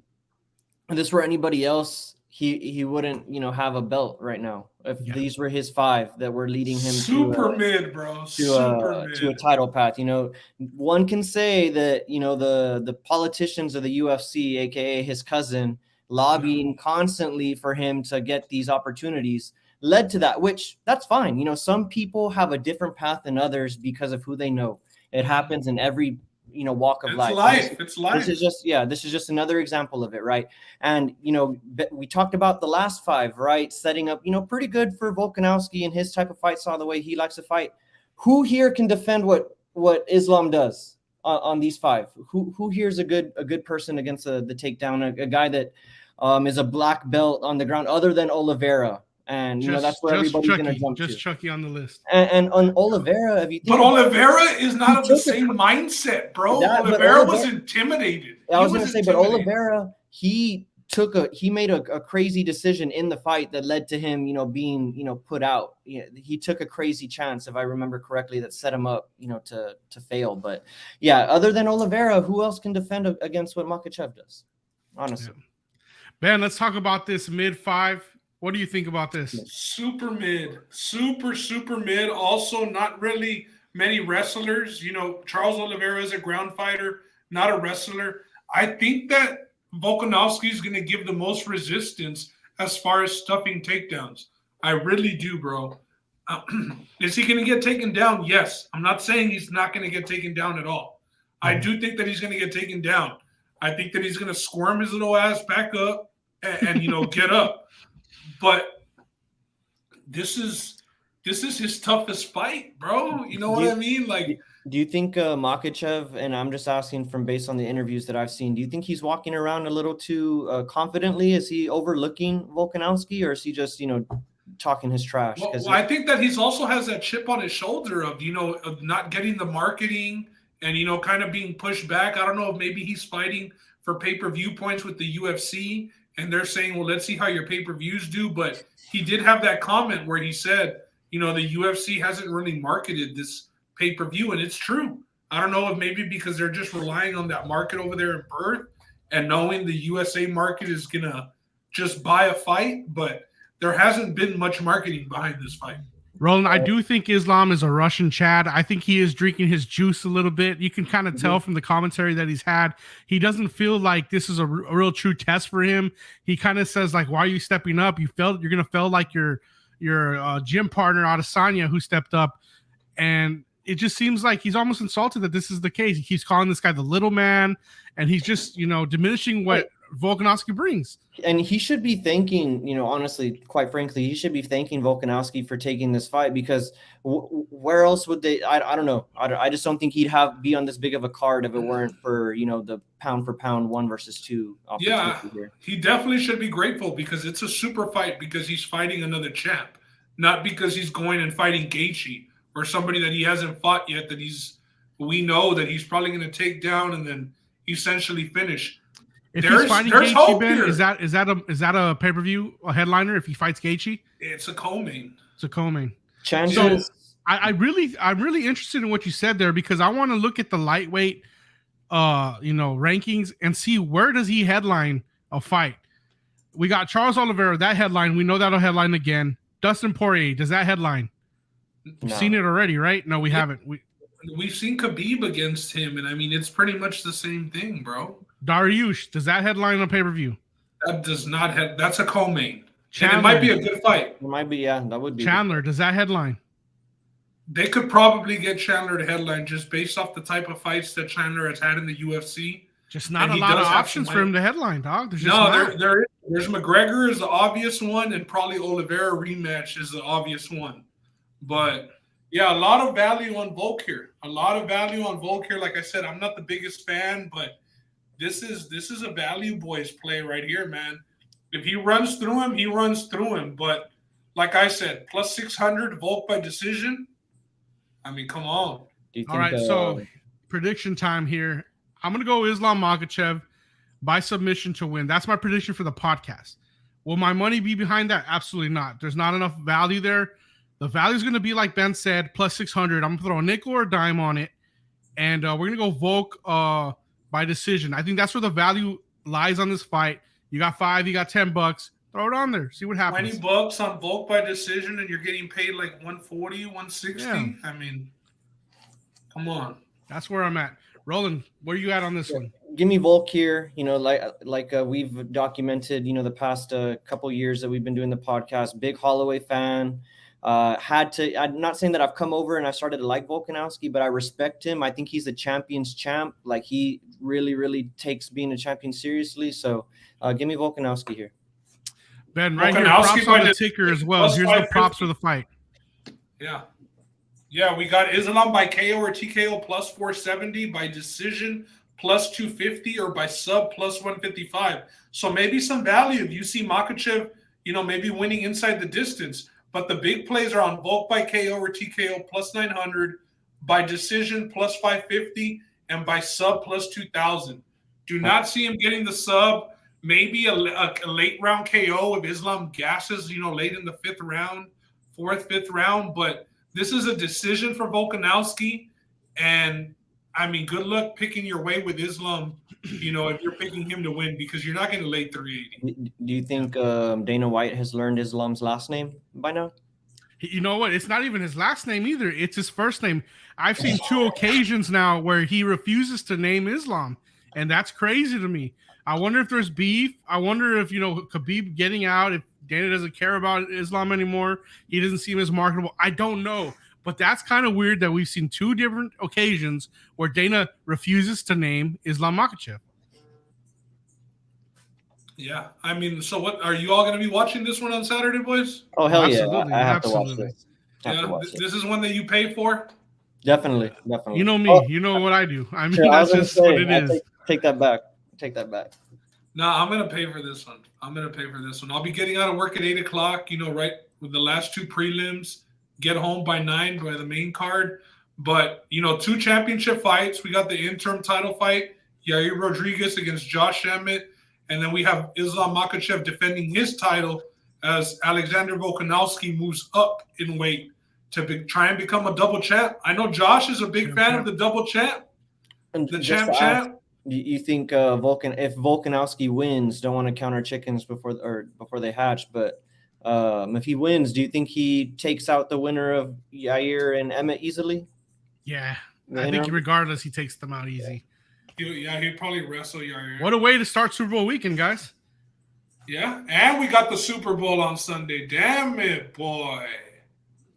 if this were anybody else, he wouldn't, you know, have a belt right now. If these were his 5 that were leading him super mid, bro, to a title path, you know, one can say that, you know, the politicians of the UFC, aka his cousin, lobbying constantly for him to get these opportunities led to that, which that's fine. You know, some people have a different path than others because of who they know. It happens in every, you know, walk of life. It's life. This is just another example of it, right? And, you know, we talked about the last 5, right? Setting up, you know, pretty good for Volkanovski and his type of fight style, the way he likes to fight. Who here can defend what Islam does on these 5? Who here is a good person against the takedown? A guy that is a black belt on the ground, other than Oliveira. And, you know, that's where everybody's going to jump to. Just Chucky on the list. And on Oliveira, if you think, but Oliveira is not of the same mindset, bro. Oliveira was intimidated. I was going to say, but Oliveira, he made a crazy decision in the fight that led to him, you know, being, you know, put out. He took a crazy chance, if I remember correctly, that set him up, you know, to fail. But yeah, other than Oliveira, who else can defend against what Makhachev does? Honestly. Yeah. Ben, let's talk about this mid 5. What do you think about this? Super mid. Super mid. Also, not really many wrestlers. You know, Charles Oliveira is a ground fighter, not a wrestler. I think that Volkanovski is going to give the most resistance as far as stuffing takedowns. I really do, bro. Is he going to get taken down? Yes. I'm not saying he's not going to get taken down at all. I do think that he's going to get taken down. I think that he's going to squirm his little ass back up and you know, get up. But this is his toughest fight, bro. You know what I mean? Like, do you think Makhachev, and I'm just asking from based on the interviews that I've seen, do you think he's walking around a little too confidently? Is he overlooking Volkanovski, or is he just, you know, talking his trash? Well, I think that he's also has that chip on his shoulder of, you know, of not getting the marketing and, you know, kind of being pushed back. I don't know if maybe he's fighting for pay-per-view points with the UFC. And they're saying, well, let's see how your pay-per-views do. But he did have that comment where he said, you know, the UFC hasn't really marketed this pay-per-view. And it's true. I don't know if maybe because they're just relying on that market over there in Perth and knowing the USA market is going to just buy a fight. But there hasn't been much marketing behind this fight. Roland, I do think Islam is a Russian Chad. I think he is drinking his juice a little bit. You can kind of tell from the commentary that he's had. He doesn't feel like this is a real true test for him. He kind of says, like, why are you stepping up? You're going to fail like your gym partner, Adesanya, who stepped up. And it just seems like he's almost insulted that this is the case. He keeps calling this guy the little man, and he's just, you know, diminishing what Volkanovski brings. And he should be thanking, you know, honestly, quite frankly, he should be thanking Volkanovski for taking this fight, because where else would they? I don't know. I just don't think he'd be on this big of a card if it weren't for, you know, the pound for pound 1 versus 2 opportunity here. He definitely should be grateful, because it's a super fight because he's fighting another champ, not because he's going and fighting Gaethje or somebody that he hasn't fought yet that we know that he's probably going to take down and then essentially finish. If he's fighting Gaethje, Ben, is that a pay-per-view, a headliner? If he fights Gaethje, it's a co-main. It's a co-main. So I'm really interested in what you said there, because I want to look at the lightweight, you know, rankings and see where does he headline a fight. We got Charles Oliveira, that headline. We know that'll headline again. Dustin Poirier, does that headline? We've seen it already, right? No, we haven't. We've seen Khabib against him, and I mean, it's pretty much the same thing, bro. Dariush, does that headline on pay-per-view? That does not have. That's a co-main. And it might be a good fight. It might be, yeah. That would be. Chandler, does that headline? They could probably get Chandler to headline just based off the type of fights that Chandler has had in the UFC. Just not a lot of options for him to headline, dog. There's just there's McGregor is the obvious one, and probably Oliveira rematch is the obvious one. But yeah, a lot of value on Volk here. Like I said, I'm not the biggest fan, but this is a value boys play right here, man. If he runs through him, he runs through him. But like I said, plus 600 Volk by decision. I mean, come on. All right, so prediction time here. I'm gonna go Islam Makhachev. by submission to win. That's my prediction for the podcast. Will my money be behind that? Absolutely not. There's not enough value there. The value is going to be, like Ben said, plus 600. I'm going to throw a nickel or a dime on it. And we're going to go Volk by decision. I think that's where the value lies on this fight. You got $5, you got $10. Throw it on there. See what happens. $20 on Volk by decision, and you're getting paid like 140, 160. Yeah. I mean, come on. That's where I'm at. Roland, where are you at on this one? Give me Volk here. You know, like we've documented, you know, the past couple years that we've been doing the podcast. Big Holloway fan. I'm not saying that I've come over and I started to like Volkanovski, but I respect him. I think he's a champion's champ. Like, he really, really takes being a champion seriously. So give me Volkanovski here. Ben, right here, props on the ticker as well. Here's the props for the fight. Yeah. Yeah, we got Islam by KO or TKO plus 470, by decision plus 250, or by sub plus 155. So maybe some value. You see Makhachev, you know, maybe winning inside the distance. But the big plays are on Volk by KO or TKO plus 900, by decision plus 550, and by sub plus 2,000. Do not see him getting the sub. Maybe a late round KO if Islam gasses, you know, late in the 5th round, 4th, 5th round. But this is a decision for Volkanovski. And, I mean, good luck picking your way with Islam, you know, if you're picking him to win, because you're not going to lay 380. Do you think Dana White has learned Islam's last name by now? You know what? It's not even his last name either. It's his first name. I've seen 2 occasions now where he refuses to name Islam, and that's crazy to me. I wonder if there's beef. I wonder if, you know, Khabib getting out, if Dana doesn't care about Islam anymore. He doesn't seem as marketable. I don't know. But that's kind of weird that we've seen 2 different occasions where Dana refuses to name Islam Makhachev. Yeah. I mean, so what, are you all going to be watching this one on Saturday, boys? Oh, hell Absolutely. yeah. I have Absolutely. to watch this. This is one that you pay for? Definitely. You know me. You know what I do. I mean, that's just what it is. Take that back. No, I'm going to pay for this one. I'll be getting out of work at 8 o'clock, you know, right with the last 2 prelims, get home by 9 by the main card. But, you know, 2 championship fights. We got the interim title fight, Yair Rodriguez against Josh Emmett. And then we have Islam Makhachev defending his title as Alexander Volkanovski moves up in weight to try and become a double champ. I know Josh is a big fan of the double champ. The champ. You think if Volkanovski wins, don't want to counter chickens before they hatch, but if he wins, do you think he takes out the winner of Yair and Emmett easily? Yeah, I think regardless, he takes them out easy. Yeah, he'd probably wrestle Yair. What a way to start Super Bowl weekend, guys. Yeah, and we got the Super Bowl on Sunday. Damn it, boy.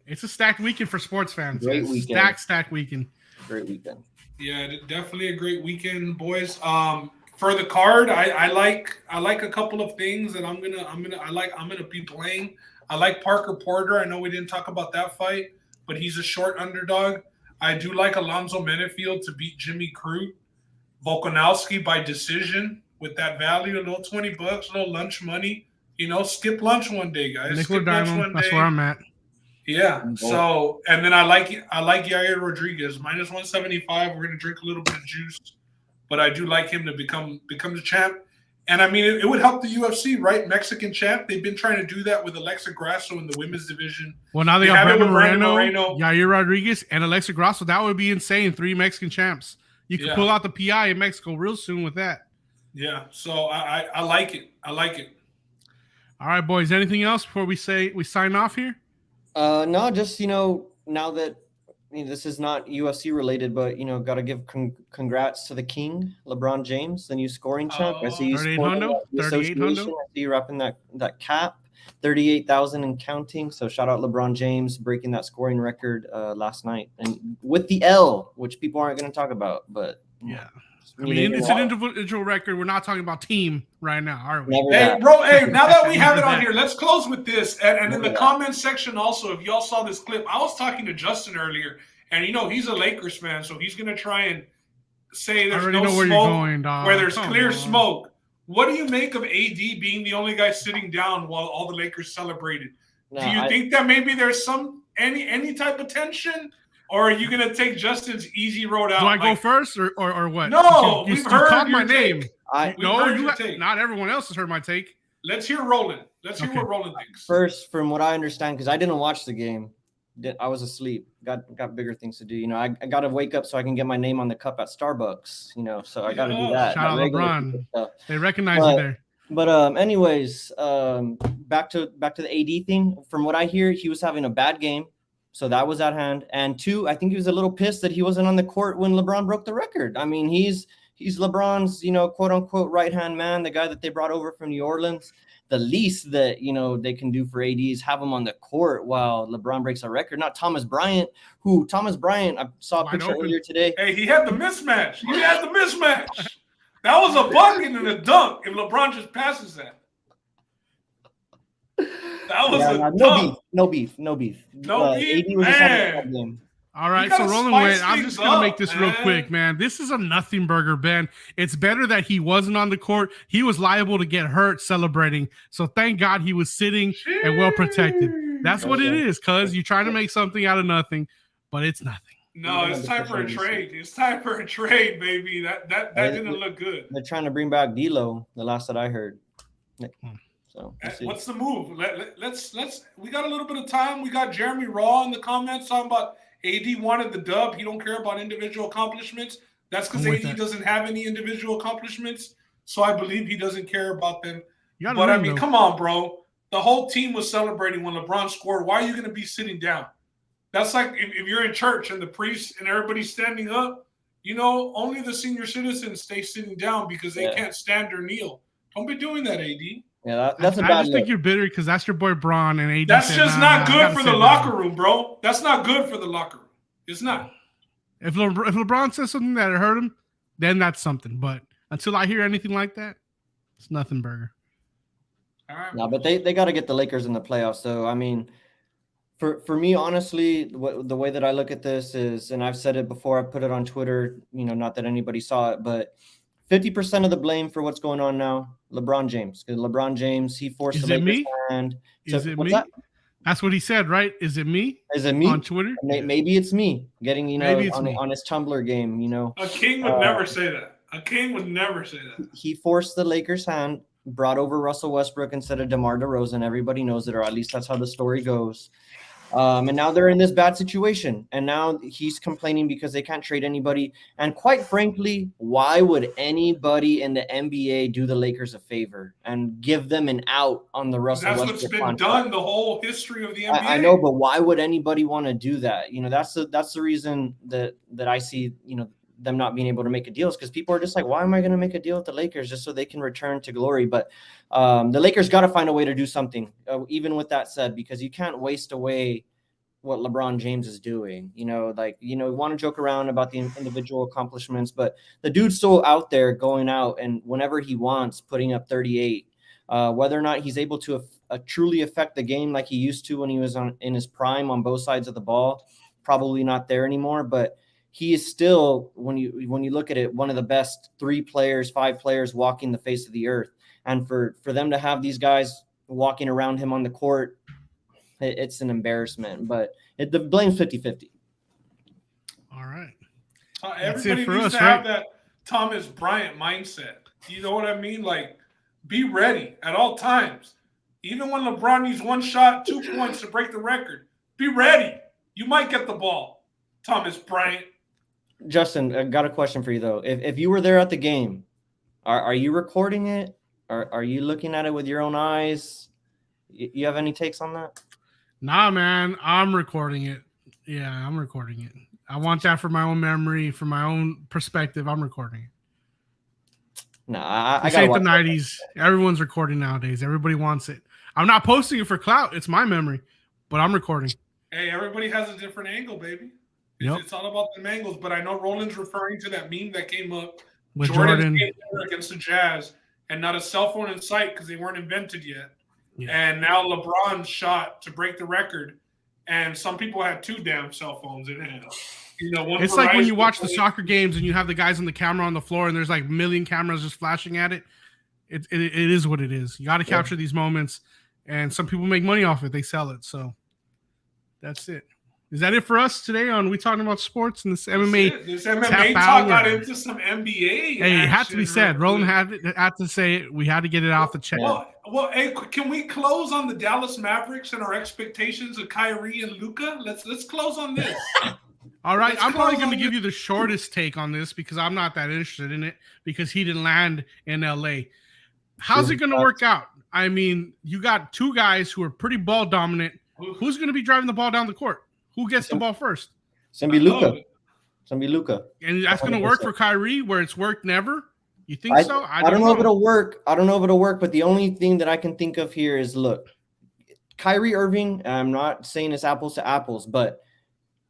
It's a stacked weekend for sports fans. Great weekend. Stacked weekend. Great weekend. Yeah, definitely a great weekend, boys. For the card, I like a couple of things that I'm gonna be playing. I like Parker Porter. I know we didn't talk about that fight, but he's a short underdog. I do like Alonzo Menefield to beat Jimmy Crute. Volkanovski by decision with that value, a little $20, a little lunch money. You know, skip lunch one day, guys. Nickel Diamond, that's where I'm at. Yeah. So, and then I like Yair Rodriguez minus 175. We're gonna drink a little bit of juice, but I do like him to become the champ. And I mean, it would help the UFC, right? Mexican champ. They've been trying to do that with Alexa Grasso in the women's division. Well, now they got Brandon Moreno, Yair Rodriguez, and Alexa Grasso. That would be insane. 3 Mexican champs. You could pull out the PI in Mexico real soon with that. Yeah. So I like it. All right, boys. Anything else before we sign off here? No, just, you know, now that this is not UFC related, but, you know, got to give congrats to the king, LeBron James, the new scoring champ. I see you 3800. I see you wrapping that cap, 38,000 and counting. So shout out LeBron James breaking that scoring record last night, and with the L, which people aren't going to talk about, but yeah. I mean, it's an individual record. We're not talking about team right now, are we? Hey, bro, now that we have it on here, let's close with this. And in the comments section also, if y'all saw this clip, I was talking to Justin earlier, and, you know, he's a Lakers fan, so he's going to try and say there's no smoke where there's clear smoke. What do you make of AD being the only guy sitting down while all the Lakers celebrated? Do you think that maybe there's any type of tension? Or are you going to take Justin's easy road out? Do I go first or what? No, you called my name. We heard your take. Not everyone else has heard my take. Let's hear Roland. Let's hear what Roland thinks. First, from what I understand, because I didn't watch the game, I was asleep. Got bigger things to do. You know, I got to wake up so I can get my name on the cup at Starbucks. You know, so I got to do that. Shout out LeBron. They recognize you there. But anyways, back to the AD thing. From what I hear, he was having a bad game, so that was at hand. And 2, I think he was a little pissed that he wasn't on the court when LeBron broke the record. I mean, he's LeBron's, you know, quote unquote right-hand man, the guy that they brought over from New Orleans. The least that, you know, they can do for AD is have him on the court while LeBron breaks a record. Not Thomas Bryant, I saw a picture earlier today. Hey, he had the mismatch. That was a bucket and a dunk if LeBron just passes that. That was no beef. AD was just having a game. All right, so rolling with, I'm just going to make this real quick, man. This is a nothing burger, Ben. It's better that he wasn't on the court. He was liable to get hurt celebrating. So thank God he was sitting and well protected. That's what it is, cuz you're trying to make something out of nothing, but it's nothing. No, it's time for a trade. It's time for a trade, baby. That didn't look good. They're trying to bring back D'Lo, the last that I heard. So what's the move? Let's we got a little bit of time. We got Jeremy Raw in the comments talking about AD wanted the dub. He don't care about individual accomplishments. That's because AD doesn't have any individual accomplishments. So I believe he doesn't care about them. But I mean, come on, bro. The whole team was celebrating when LeBron scored. Why are you going to be sitting down? That's like if you're in church and the priest and everybody's standing up, you know, only the senior citizens stay sitting down because they can't stand or kneel. Don't be doing that, AD. Yeah, that's I just think you're bitter because that's your boy Braun and AD. That's just not good for the locker room, bro. That's not good for the locker room. It's not. If LeBron says something that hurt him, then that's something. But until I hear anything like that, it's nothing burger. All right. No, but they got to get the Lakers in the playoffs. So I mean, for me, honestly, the way that I look at this is, and I've said it before, I put it on Twitter. You know, not that anybody saw it, but 50% of the blame for what's going on now, LeBron James. Because LeBron James, he forced the Lakers' hand. Is it me? That's what he said, right? Is it me? Is it me? On Twitter? Maybe it's me getting, you know, on his Tumblr game, you know. A king would never say that. A king would never say that. He forced the Lakers' hand, brought over Russell Westbrook instead of DeMar DeRozan. Everybody knows it, or at least that's how the story goes. And now they're in this bad situation. And now he's complaining because they can't trade anybody. And quite frankly, why would anybody in the NBA do the Lakers a favor and give them an out on the Russell Westbrook contract? That's what's been contract? done the whole history of the NBA. I know, but why would anybody want to do that? You know, that's the reason that I see, you know, them not being able to make a deal is because people are just like, why am I going to make a deal with the Lakers just so they can return to glory? But the Lakers got to find a way to do something, even with that said, because you can't waste away what LeBron James is doing. You know, like, you know, we want to joke around about the individual accomplishments, but the dude's still out there going out and whenever he wants, putting up 38. Whether or not he's able to truly affect the game like he used to when he was in his prime on both sides of the ball, probably not there anymore, but he is still, when you look at it, one of the best 5 players walking the face of the earth. And for them to have these guys walking around him on the court, it's an embarrassment. But the blame's 50-50. All right. Everybody needs to have that Thomas Bryant mindset. You know what I mean? Like, be ready at all times. Even when LeBron needs 1 shot, 2 points to break the record, be ready. You might get the ball, Thomas Bryant. Justin, I got a question for you, though. If you were there at the game, are you recording it? Are you looking at it with your own eyes? You have any takes on that? Nah, man. I'm recording it. Yeah, I'm recording it. I want that for my own memory, for my own perspective. I'm recording it. No, I got the 90s. Everyone's recording nowadays. Everybody wants it. I'm not posting it for clout. It's my memory, but I'm recording. Hey, everybody has a different angle, baby. It's all about the angles, but I know Roland's referring to that meme that came up with Jordan against the Jazz and not a cell phone in sight because they weren't invented yet. Yeah. And now LeBron shot to break the record, and some people had 2 damn cell phones in hand. You know, it's like when you watch the soccer games and you have the guys on the camera on the floor and there's like a million cameras just flashing at it. It is what it is. You got to capture these moments, and some people make money off it. They sell it. So that's it. Is that it for us today on We Talking About Sports and this MMA? This MMA Tap talk got Hour. into some NBA. Hey, it had to be said. Roland had to say it. We had to get it off the chest. Well, hey, can we close on the Dallas Mavericks and our expectations of Kyrie and Luka? Let's close on this. All right, I'm probably going to give you the shortest take on this because I'm not that interested in it because he didn't land in LA. How's it going to work out? I mean, you got two guys who are pretty ball dominant. Who's going to be driving the ball down the court? Who gets the ball first? It's going to be Luka. It's going to be Luka. And that's going to work for Kyrie where it's worked never? You think so? I don't know if it'll work. I don't know if it'll work, but the only thing that I can think of here is, look, Kyrie Irving, I'm not saying it's apples to apples, but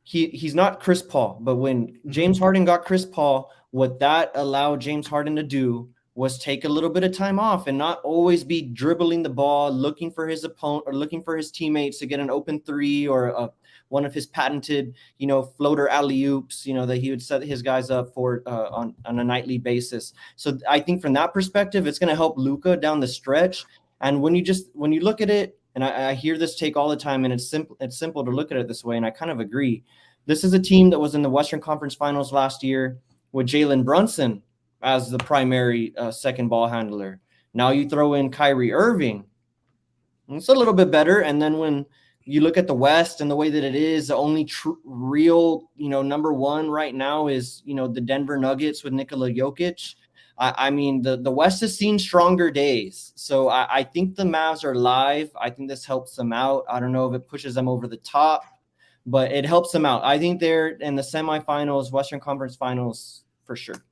he's not Chris Paul. But when James Harden got Chris Paul, what that allowed James Harden to do was take a little bit of time off and not always be dribbling the ball, looking for his opponent or looking for his teammates to get an open three or one of his patented, floater alley-oops, that he would set his guys up for on a nightly basis. So I think from that perspective, it's going to help Luka down the stretch. And when you look at it, and I hear this take all the time, and it's simple to look at it this way, and I kind of agree. This is a team that was in the Western Conference Finals last year with Jalen Brunson as the primary second ball handler. Now you throw in Kyrie Irving. It's a little bit better. And then when you look at the West and the way that it is, the only real, number one right now is, the Denver Nuggets with Nikola Jokic. I mean, the West has seen stronger days. So I think the Mavs are live. I think this helps them out. I don't know if it pushes them over the top, but it helps them out. I think they're in the semifinals, Western Conference Finals for sure.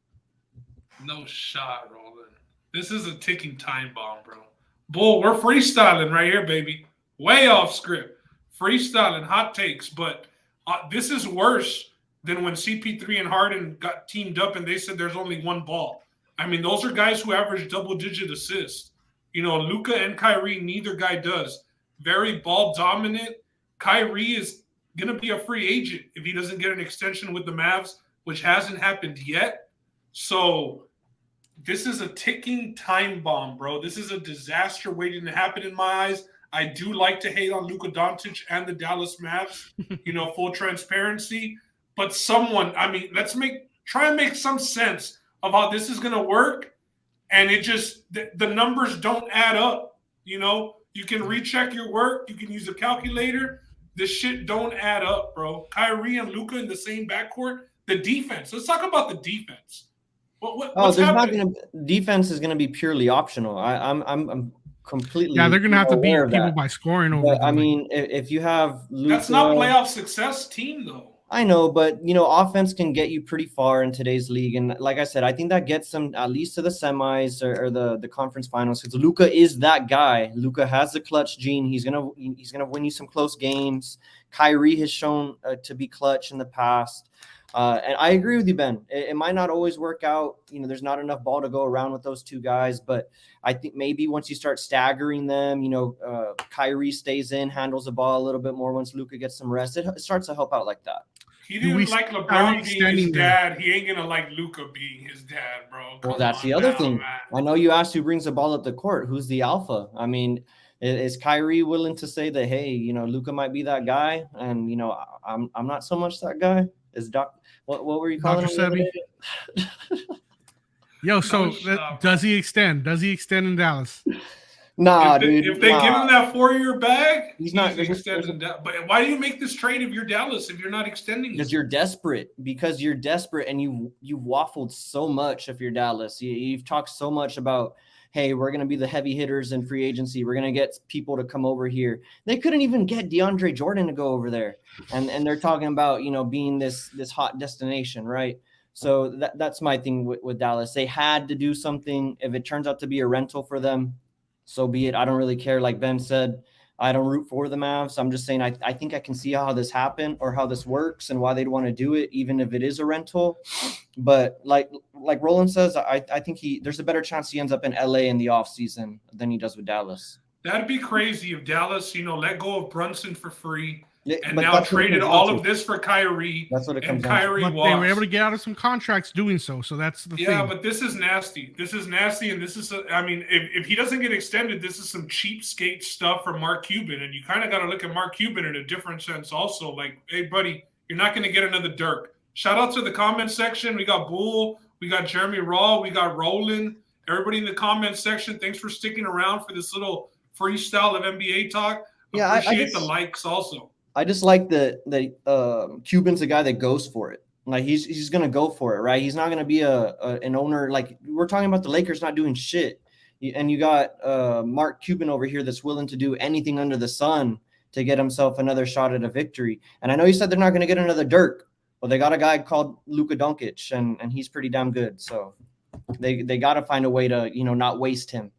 No shot, Roland. This is a ticking time bomb, bro. Bull, we're freestyling right here, baby. Way off script. Freestyling, hot takes. But this is worse than when CP3 and Harden got teamed up and they said there's only one ball. I mean, those are guys who average double-digit assists. Luka and Kyrie, neither guy does. Very ball-dominant. Kyrie is going to be a free agent if he doesn't get an extension with the Mavs, which hasn't happened yet. So this is a ticking time bomb, bro. This is a disaster waiting to happen in my eyes. I do like to hate on Luka Doncic and the Dallas Mavs, full transparency. But let's try and make some sense of how this is going to work. And it just, the numbers don't add up. You can recheck your work. You can use a calculator. This shit don't add up, bro. Kyrie and Luka in the same backcourt. The defense. Let's talk about the defense. Defense is going to be purely optional. I'm completely. Yeah, they're going to have to beat people by scoring over. I mean, if you have Luka, that's not playoff success team though. I know, but offense can get you pretty far in today's league, and like I said, I think that gets them at least to the semis or the conference finals because Luka is that guy. Luka has the clutch gene. He's gonna win you some close games. Kyrie has shown to be clutch in the past. And I agree with you, Ben. It might not always work out. There's not enough ball to go around with those two guys. But I think maybe once you start staggering them, Kyrie stays in, handles the ball a little bit more once Luka gets some rest. It starts to help out like that. He didn't like LeBron being his dad. He ain't going to like Luka being his dad, bro. Well, that's the other thing. Man. I know you asked who brings the ball up the court. Who's the alpha? I mean, is Kyrie willing to say that, hey, Luka might be that guy? And, I'm not so much that guy. Is what were you calling him? Yo, so does he extend? Does he extend in Dallas? Nah, dude. If they give him that 4-year bag, he's not extending. But why do you make this trade if you're Dallas if you're not extending? Because you're desperate. Because you're desperate, and you waffled so much. If you're Dallas, you've talked so much about, hey, we're going to be the heavy hitters in free agency. We're going to get people to come over here. They couldn't even get DeAndre Jordan to go over there. And they're talking about, being this hot destination, right? So that's my thing with Dallas. They had to do something. If it turns out to be a rental for them, so be it. I don't really care. Like Ben said, I don't root for the Mavs. I'm just saying I think I can see how this happened or how this works and why they'd want to do it, even if it is a rental. But like Roland says, I think there's a better chance he ends up in LA in the offseason than he does with Dallas. That'd be crazy if Dallas, let go of Brunson for free, Yeah, and but now that's what it traded comes all down of to. this for Kyrie. That's what it comes And down to. Kyrie But they were able to walks. get out of some contracts doing so. So that's the Yeah, thing. but this is nasty. This is nasty, and this is, I mean, if he doesn't get extended, this is some cheapskate stuff for Mark Cuban, and you kind of got to look at Mark Cuban in a different sense also. Like, hey, buddy, you're not going to get another Dirk. Shout out to the comment section. We got Bull, we got Jeremy Raw, we got Roland. Everybody in the comment section, thanks for sticking around for this little freestyle of NBA talk. Yeah, I Appreciate just- the likes also. I just like that Cuban's a guy that goes for it. Like he's gonna go for it, right? He's not gonna be an owner. Like we're talking about the Lakers not doing shit, and you got Mark Cuban over here that's willing to do anything under the sun to get himself another shot at a victory. And I know you said they're not gonna get another Dirk, but they got a guy called Luka Doncic, and he's pretty damn good. So they got to find a way to not waste him.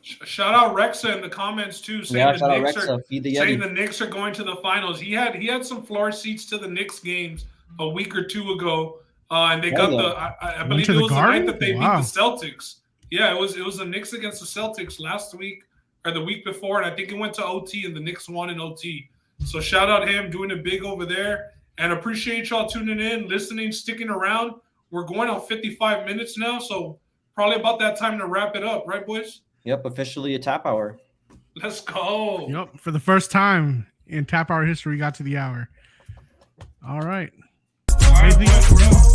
Shout out Rexa in the comments too, saying Yeah, shout out Knicks Rexa, feed the saying Yeti. the Knicks are going to the finals. He had some floor seats to the Knicks games a week or two ago, and they got I believe it was the night that they beat the Celtics. Yeah, it was the Knicks against the Celtics last week or the week before, and I think it went to OT, and the Knicks won in OT. So shout out him doing it big over there, and appreciate y'all tuning in, listening, sticking around. We're going on 55 minutes now, so probably about that time to wrap it up, right, boys? Yep, officially a tap hour. Let's go. Yep, for the first time in Tap Hour history, we got to the hour. All right. All right, boys, we're up.